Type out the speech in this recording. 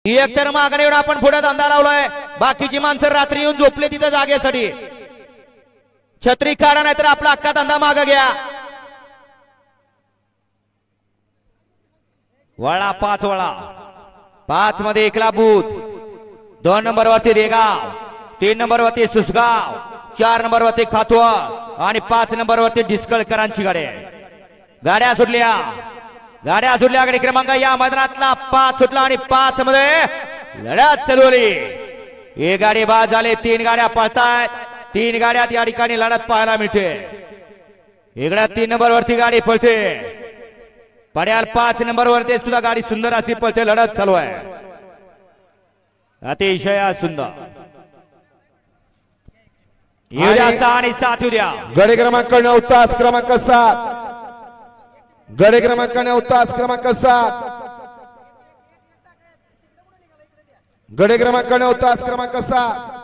एक तर मागणे येऊन आपण पुढे धंदा लावलाय, बाकीची माणसं रात्री येऊन झोपले तिथं जागेसाठी. छत्री काढा नाही तर आपला अख्खा धंदा माग घ्या. वळा 5 वळा 5 मध्ये एकला बूथ, 2 नंबर वरती देगाव, 3 नंबर वरती सुसगाव, 4 नंबर वरती खातवा आणि 5 नंबर वरती डिस्कळकरांची गाड्या सुटल्या. गाडी क्रमांक या मैदानातला 5 सुटला आणि 5 मध्ये लढत चालवली. एक गाडी बाद झाली, 3 गाड्या पळतायत. 3 गाड्यात या ठिकाणी लढत पाहायला मिळते. इकडे 3 नंबर वरती गाडी पळते. पड्याल 5 नंबर वरती सुद्धा गाडी सुंदर अशी पळते. लढत चालू आहे, अतिशय सुंदर. येऊद्या 6 आणि 7 येऊद्या. गडी क्रमांक 9 तास क्रमांक 7. गडी क्रमांक 9 तास क्रमांक 7. गडी क्रमांक 9 तास क्रमांक 7.